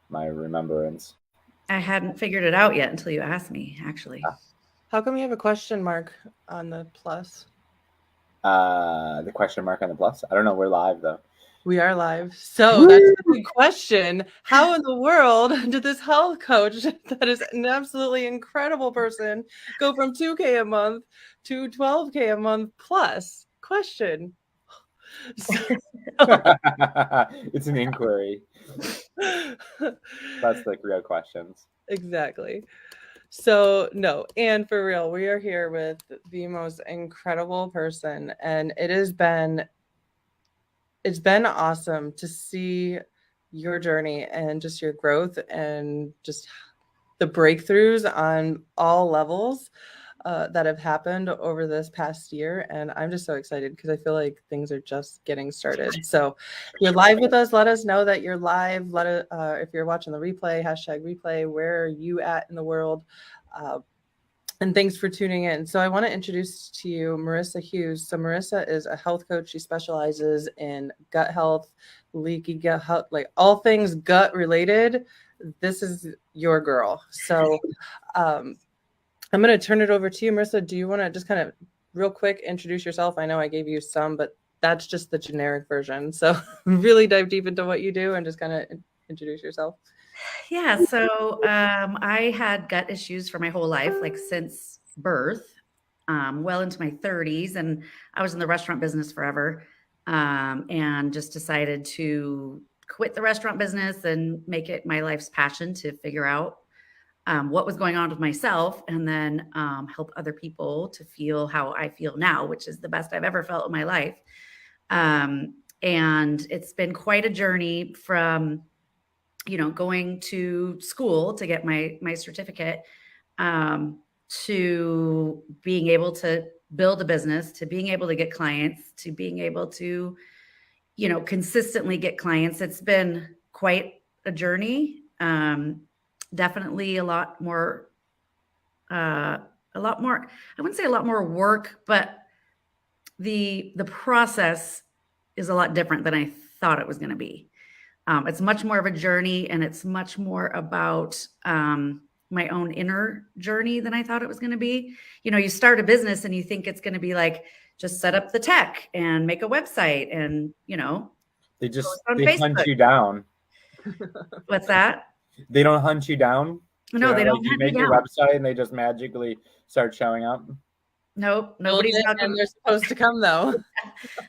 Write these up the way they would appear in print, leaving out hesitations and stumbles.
my remembrance. I hadn't figured it out yet until you asked me, actually. How come you have a question mark on the plus? The question mark on the plus. I don't know. We're live though. We are live. So that's the big question. How in the world did this health coach that is an absolutely incredible person go from 2K a month to 12K a month plus? Question. It's an inquiry. That's like real questions. Exactly. So no, and for real, we are here with the most incredible person, and it's been awesome to see your journey and just your growth and just the breakthroughs on all levels that have happened over this past year. And I'm just so excited because I feel like things are just getting started. So if you're live with us, let us know that you're live. If you're watching the replay, #replay, where are you at in the world? And thanks for tuning in. So I want to introduce to you Marissa Hughes. So Marissa is a health coach. She specializes in gut health, leaky gut health, like all things gut related. This is your girl. So I'm going to turn it over to you, Marissa. Do you want to just kind of real quick introduce yourself? I know I gave you some, but that's just the generic version. So really dive deep into what you do and just kind of introduce yourself. Yeah, so I had gut issues for my whole life, like since birth, well into my 30s, and I was in the restaurant business forever, and just decided to quit the restaurant business and make it my life's passion to figure out what was going on with myself, and then help other people to feel how I feel now, which is the best I've ever felt in my life. And it's been quite a journey from going to school to get my certificate, to being able to build a business, to being able to get clients, to being able to, consistently get clients. It's been quite a journey. Definitely a lot more, I wouldn't say a lot more work, but the process is a lot different than I thought it was going to be. It's much more of a journey, and it's much more about my own inner journey than I thought it was going to be. You start a business and you think it's going to be like, just set up the tech and make a website and, they Facebook. hunt you down. What's that? They don't hunt you down. No, they don't. Like you make your website and they just magically start showing up. Nope. Nobody's knocking. And they're supposed to come though.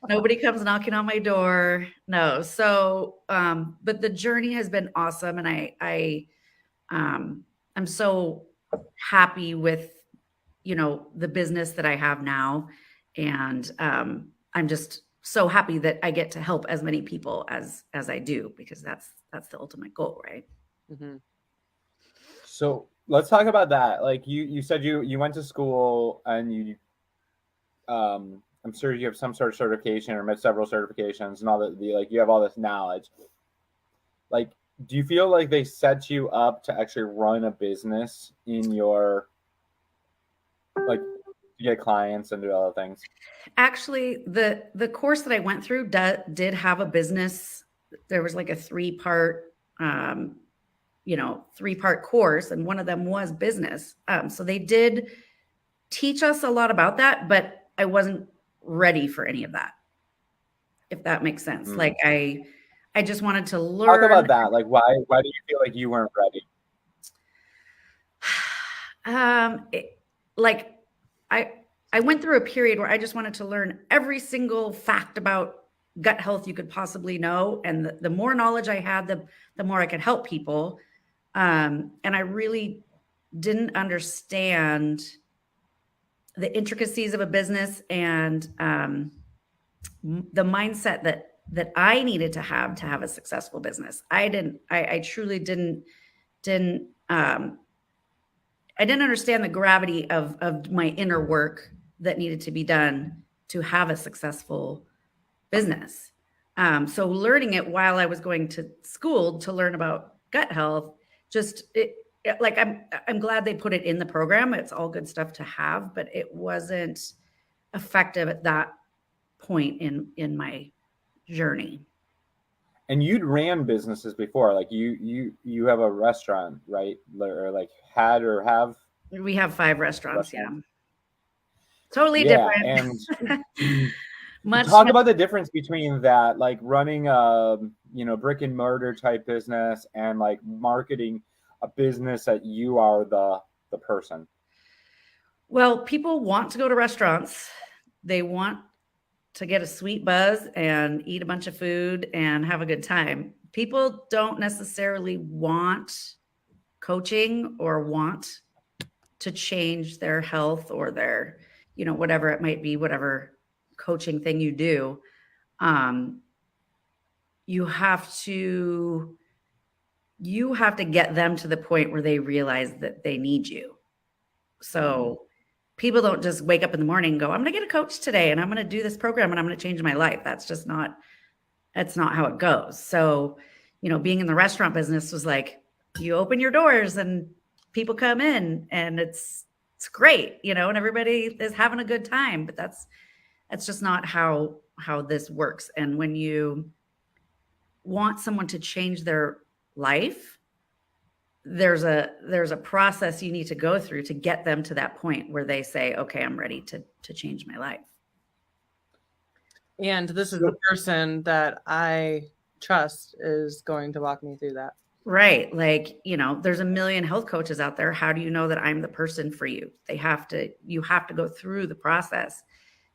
Nobody comes knocking on my door. No. So, but the journey has been awesome. And I'm so happy with, the business that I have now. And, I'm just so happy that I get to help as many people as I do, because that's the ultimate goal. Right. Mm-hmm. So let's talk about that. Like you said, you went to school and you, I'm sure you have some sort of certification or met several certifications and all that. You have all this knowledge. Like, do you feel like they set you up to actually run a business in your, like, to get clients and do other things? Actually, the course that I went through did have a business. There was like a three-part course, and one of them was business. So they did teach us a lot about that, but I wasn't ready for any of that, if that makes sense. Like I just wanted to learn. Talk about that. Like, why do you feel like you weren't ready? I went through a period where I just wanted to learn every single fact about gut health you could possibly know. And the more knowledge I had, the more I could help people. And I really didn't understand the intricacies of a business and the mindset that I needed to have a successful business. I truly didn't understand the gravity of my inner work that needed to be done to have a successful business. So learning it while I was going to school to learn about gut health, I'm glad they put it in the program. It's all good stuff to have, but it wasn't effective at that point in my journey. And you'd ran businesses before, like you have a restaurant, right? Or like had or have We have 5 restaurants. Yeah. restaurants. Totally Yeah, different. and much, talk much. about the difference between that, like running a brick and mortar type business and like marketing a business that you are the person. Well, people want to go to restaurants. They want to get a sweet buzz and eat a bunch of food and have a good time. People don't necessarily want coaching or want to change their health or their, whatever it might be, whatever coaching thing you do. Um, you have to get them to the point where they realize that they need you. So people don't just wake up in the morning and go, I'm going to get a coach today and I'm going to do this program and I'm going to change my life. That's not how it goes. So, being in the restaurant business was like, you open your doors and people come in and it's great, and everybody is having a good time, but that's just not how this works. And when you want someone to change their life, there's a process you need to go through to get them to that point where they say, okay, I'm ready to change my life. And this is the person that I trust is going to walk me through that. Right. Like, there's a million health coaches out there. How do you know that I'm the person for you? You have to go through the process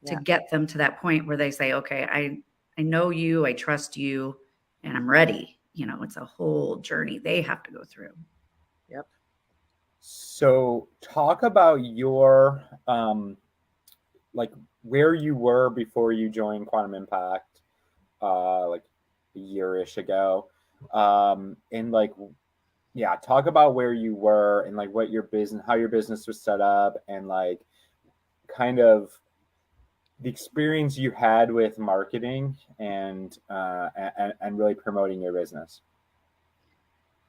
to get them to that point where they say, okay, I know you, I trust you, and I'm ready. It's a whole journey they have to go through. Yep. So talk about your like where you were before you joined Quantum Impact, like a year-ish ago. And like, yeah, talk about where you were and like what your business, how your business was set up, and like kind of the experience you had with marketing and really promoting your business.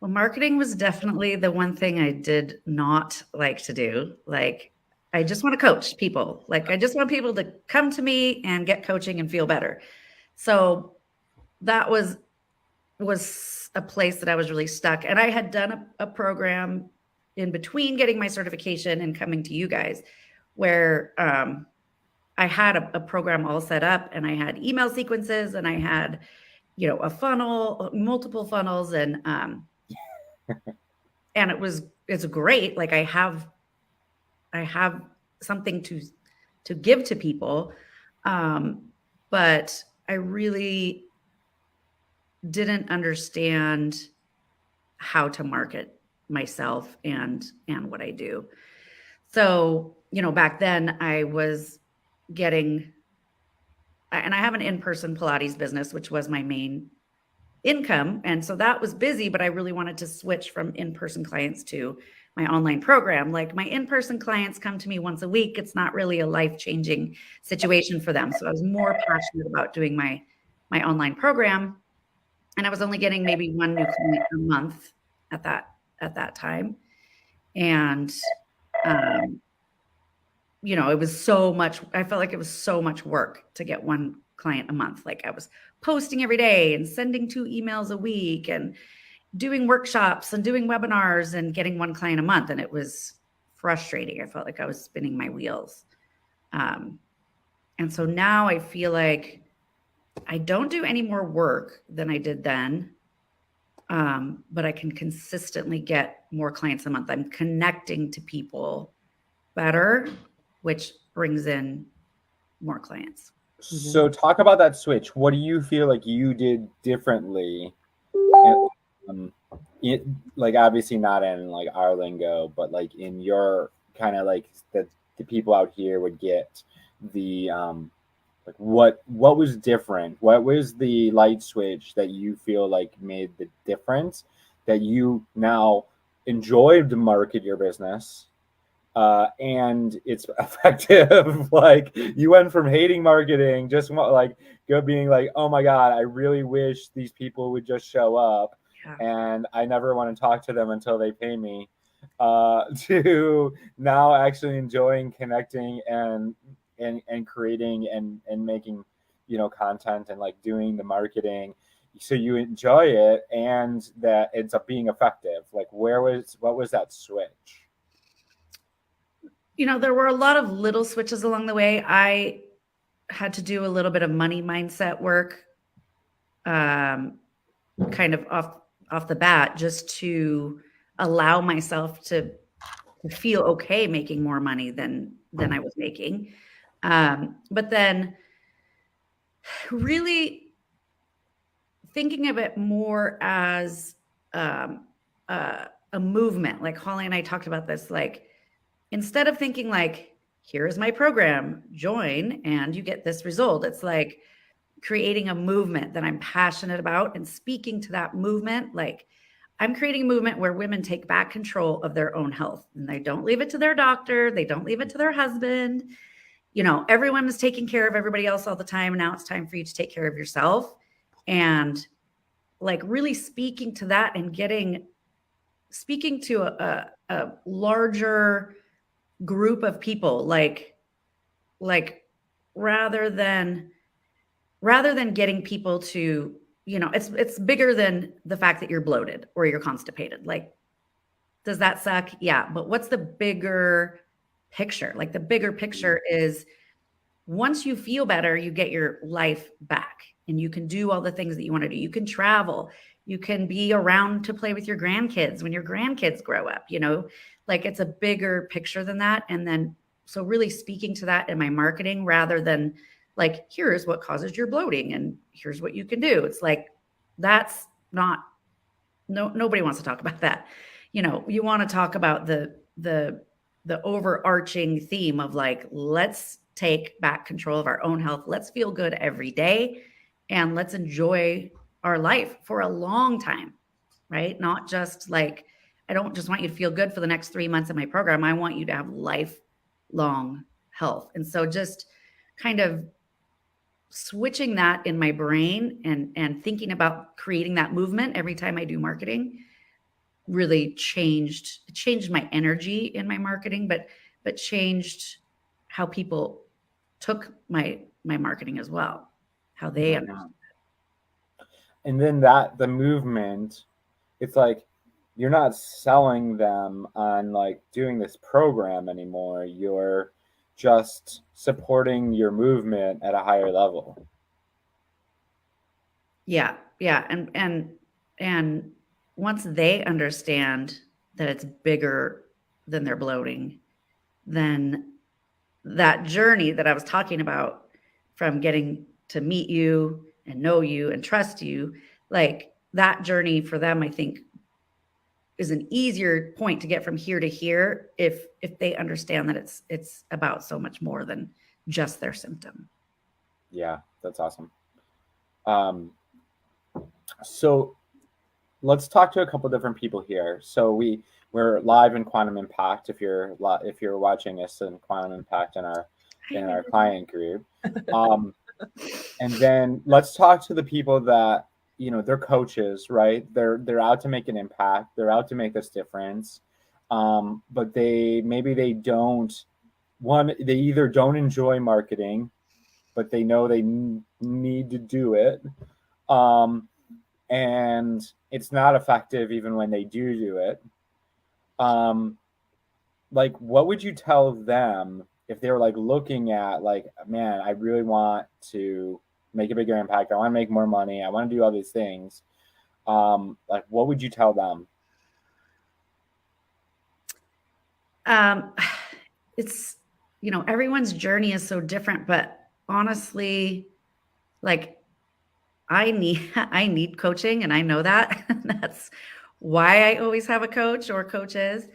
Well, marketing was definitely the one thing I did not like to do. Like, I just want to coach people. Like, I just want people to come to me and get coaching and feel better. So that was a place that I was really stuck. And I had done a program in between getting my certification and coming to you guys where I had a program all set up and I had email sequences and I had, a funnel, multiple funnels, and and it's great. Like I have something to give to people. But I really didn't understand how to market myself and what I do. So, back then I was and I have an in-person Pilates business, which was my main income. And so that was busy, but I really wanted to switch from in-person clients to my online program. Like my in-person clients come to me once a week. It's not really a life-changing situation for them. So I was more passionate about doing my online program. And I was only getting maybe one new client a month at that time. And, it was so much, I felt like it was so much work to get one client a month. Like I was posting every day and sending 2 emails a week and doing workshops and doing webinars and getting one client a month. And it was frustrating. I felt like I was spinning my wheels. And so now I feel like I don't do any more work than I did then. But I can consistently get more clients a month. I'm connecting to people better, which brings in more clients. So talk about that switch. What do you feel like you did differently? Like obviously not in like our lingo, but like in your kind of like that the people out here would get the like what was different? What was the light switch that you feel like made the difference that you now enjoy to market your business? And it's effective. Like you went from hating marketing, just like being like, oh my God, I really wish these people would just show up and I never want to talk to them until they pay me, to now actually enjoying connecting and creating and making, content and like doing the marketing. so you enjoy it and that ends up being effective. Like what was that switch? There were a lot of little switches along the way. I had to do a little bit of money mindset work, kind of off the bat, just to allow myself to feel okay making more money than I was making. But then really thinking of it more as a movement. Like Holly and I talked about this, like, instead of thinking like, here is my program, join and you get this result. It's like creating a movement that I'm passionate about and speaking to that movement. Like, I'm creating a movement where women take back control of their own health and they don't leave it to their doctor. They don't leave it to their husband. Everyone is taking care of everybody else all the time. Now it's time for you to take care of yourself. And like really speaking to that and speaking to a larger group of people, like rather than getting people to, it's bigger than the fact that you're bloated or you're constipated. Like, does that suck? Yeah. But what's the bigger picture? Like, the bigger picture is once you feel better, you get your life back and you can do all the things that you want to do. You can travel, you can be around to play with your grandkids when your grandkids grow up, like it's a bigger picture than that. And then, so really speaking to that in my marketing rather than like, here's what causes your bloating and here's what you can do. It's like, that's not, nobody wants to talk about that. You want to talk about the overarching theme of like, let's take back control of our own health. Let's feel good every day and let's enjoy our life for a long time, right? Not just like, I don't just want you to feel good for the next 3 months of my program. I want you to have lifelong health. And so just kind of switching that in my brain and thinking about creating that movement every time I do marketing really changed my energy in my marketing, but changed how people took my marketing as well, how they understood. And then the movement, it's like you're not selling them on like doing this program anymore. You're just supporting your movement at a higher level. Yeah. And once they understand that it's bigger than their bloating, then that journey that I was talking about from getting to meet you and know you and trust you, like that journey for them, I think is an easier point to get from here to here if they understand that it's about so much more than just their symptom. Yeah, that's awesome. So let's talk to a couple different people here. So we're live in Quantum Impact. If you're watching us in Quantum Impact in our client group, and then let's talk to the people that they're coaches, right? They're out to make an impact. They're out to make this difference, but they either don't enjoy marketing, but they know they need to do it. And it's not effective even when they do it. Like, what would you tell them if they were like looking at like, man, I really want to make a bigger impact. I want to make more money. I want to do all these things. Like, what would you tell them? It's, everyone's journey is so different, but honestly, like I need coaching and I know that. That's why I always have a coach or coaches,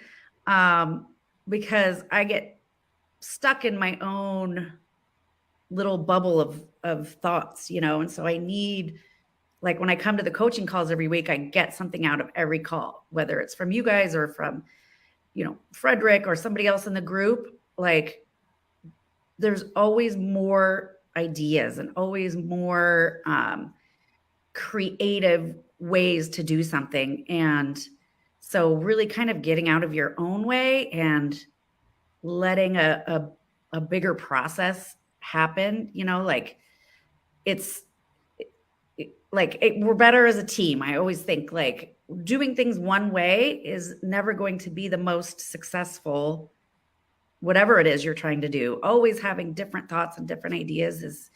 because I get stuck in my own little bubble of thoughts, and so I need, like when I come to the coaching calls every week, I get something out of every call, whether it's from you guys or from, Frederick or somebody else in the group. Like there's always more ideas and always more creative ways to do something. And so really kind of getting out of your own way and letting a bigger process happen, like it's we're better as a team. I always think like doing things one way is never going to be the most successful, whatever it is you're trying to do. Always having different thoughts and different ideas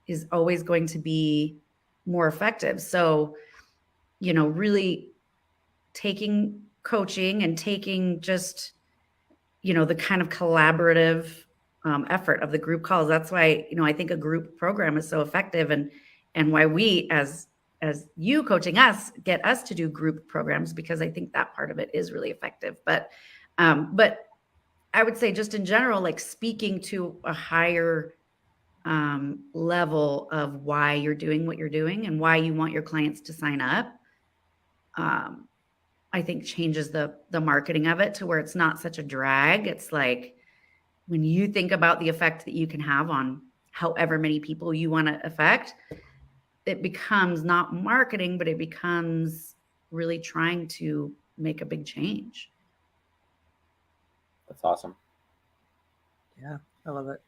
is always going to be more effective. So, really taking coaching and taking just, the kind of collaborative effort of the group calls. That's why, I think a group program is so effective, and why we, as you coaching us, get us to do group programs, because I think that part of it is really effective. But I would say just in general, like speaking to a higher level of why you're doing what you're doing and why you want your clients to sign up, I think changes the marketing of it to where it's not such a drag. It's like when you think about the effect that you can have on however many people you want to affect, it becomes not marketing, but it becomes really trying to make a big change. That's awesome. Yeah, I love it.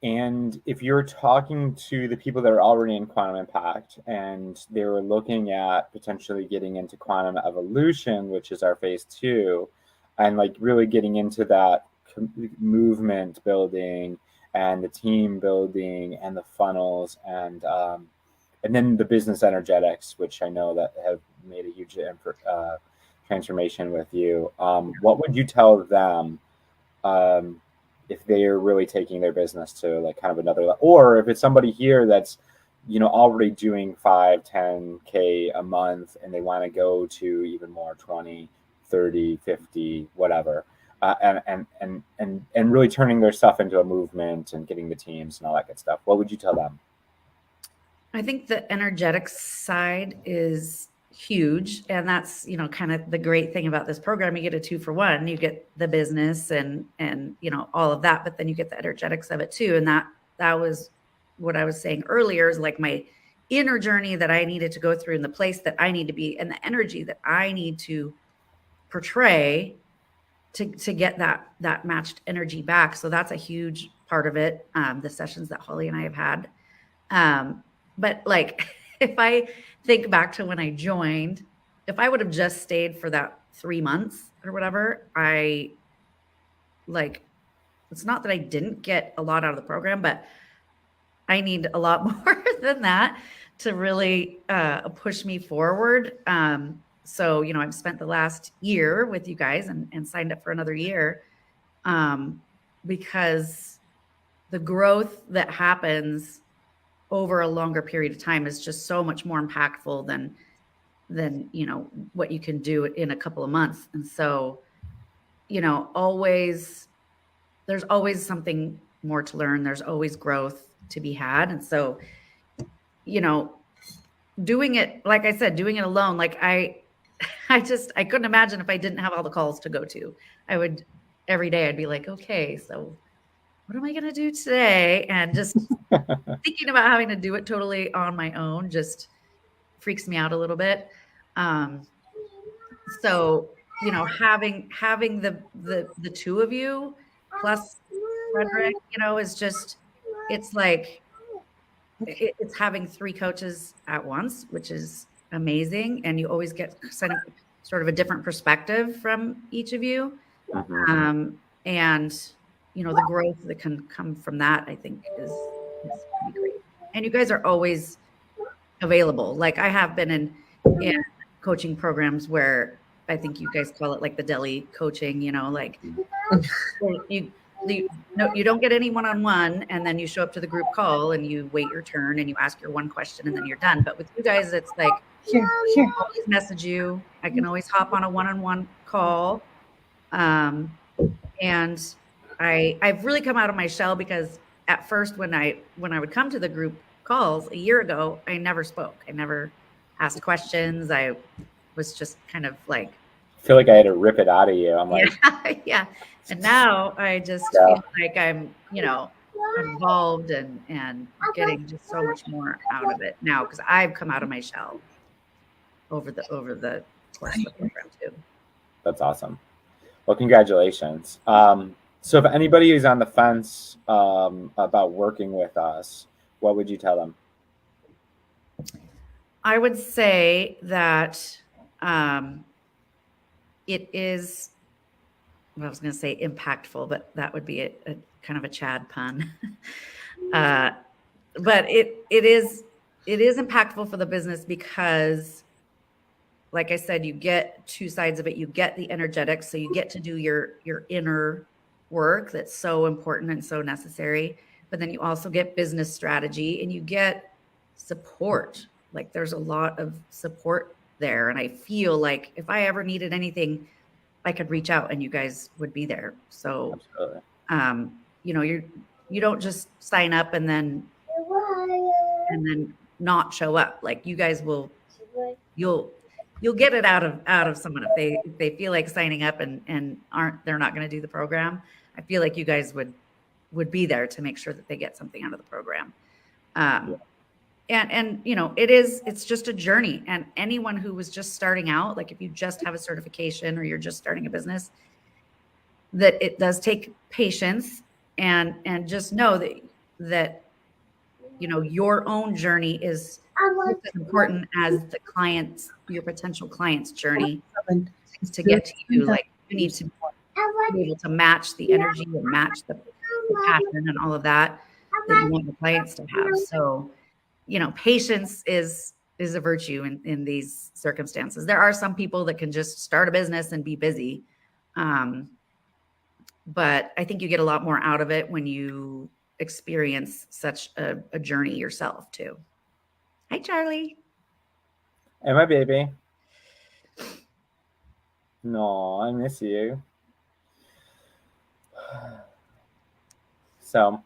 And if you're talking to the people that are already in quantum impact and they were looking at potentially getting into quantum evolution, which is our phase 2, and like really getting into that movement building and the team building and the funnels and then the business energetics, which I know that have made a huge transformation with you. What would you tell them if they are really taking their business to like kind of another level, or if it's somebody here that's, already doing 5-10K a month and they want to go to even more, 20, 30, 50, whatever, and really turning their stuff into a movement and getting the teams and all that good stuff. What would you tell them? I think the energetics side is huge. And that's, kind of the great thing about this program. You get a 2-for-1, you get the business and, all of that, but then you get the energetics of it too. And that was what I was saying earlier, is like my inner journey that I needed to go through and the place that I need to be and the energy that I need to portray to get that matched energy back. So that's a huge part of it. The sessions that Holly and I have had. But like, if I think back to when I joined, if I would have just stayed for that 3 months or whatever, it's not that I didn't get a lot out of the program, but I need a lot more than that to really push me forward. So, I've spent the last year with you guys and signed up for another year because the growth that happens over a longer period of time is just so much more impactful than what you can do in a couple of months. And so, there's always something more to learn. There's always growth to be had. And so, doing it, like I said, doing it alone, like I couldn't imagine if I didn't have all the calls to go to. Every day I'd be like, okay, so what am I going to do today? And just thinking about having to do it totally on my own just freaks me out a little bit. So, having the two of you plus Frederick, is just, it's like, it's having 3 coaches at once, which is amazing. And you always get sort of a different perspective from each of you. And, the growth that can come from that, I think is pretty great. And you guys are always available. Like I have been in coaching programs where I think you guys call it like the deli coaching, like you don't get any one-on-one, and then you show up to the group call and you wait your turn and you ask your one question and then you're done. But with you guys, it's like, I can always message you. I can always hop on a one-on-one call. And I've really come out of my shell, because at first when I would come to the group calls a year ago, I never spoke. I never asked questions. I was just kind of like, I feel like I had to rip it out of you. I'm like, yeah. And now I just feel like I'm, involved and getting just so much more out of it now, because I've come out of my shell over the course of the program too. That's awesome. Well, congratulations. So if anybody is on the fence about working with us, what would you tell them? I would say that it is, well, I was going to say impactful, but that would be a kind of a Chad pun. But it is impactful for the business because, like I said, you get two sides of it. You get the energetics, so you get to do your inner work that's so important and so necessary. But then you also get business strategy and you get support. Like there's a lot of support there. And I feel like if I ever needed anything, I could reach out and you guys would be there. So, Absolutely. you know, you don't just sign up and then not show up. Like you guys will, you'll get it out of someone if they feel like signing up and they're not going to do the program. I feel like you guys would be there to make sure that they get something out of the program. And you know, it's just a journey. And anyone who was just starting out, like if you just have a certification or you're just starting a business, that it does take patience and just know that you know, your own journey is as important as the client's, your potential client's journey to get to you. Like you need to be able to match the energy and match the passion and all of that you want the clients to have. So, you know, patience is a virtue in these circumstances. There are some people that can just start a business and be busy. But I think you get a lot more out of it when you experience such a journey yourself too. Hi, Charlie. Hey, my baby. No, I miss you. So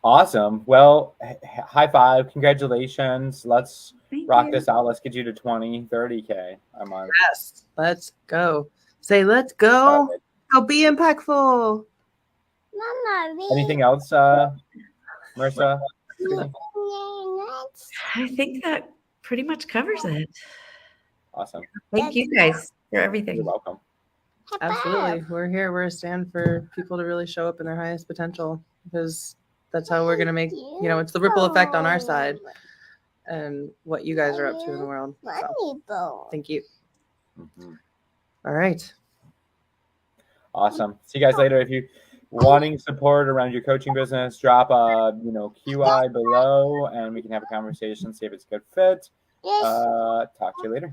awesome. Well, high five. Congratulations. Let's rock this out. Let's get you to 20, 30K a month. Yes. Let's go. Say, let's go. Go be impactful. Mama, Anything else, Marissa? I think that pretty much covers it. Awesome. Thank you guys for everything. You're welcome. Absolutely. We're here. We're a stand for people to really show up in their highest potential because that's how we're going to make, you know, it's the ripple effect on our side and what you guys are up to in the world. So, thank you. Mm-hmm. All right. Awesome. See you guys later. If you wanting support around your coaching business, drop a QI below and we can have a conversation, see if it's a good fit. Talk to you later.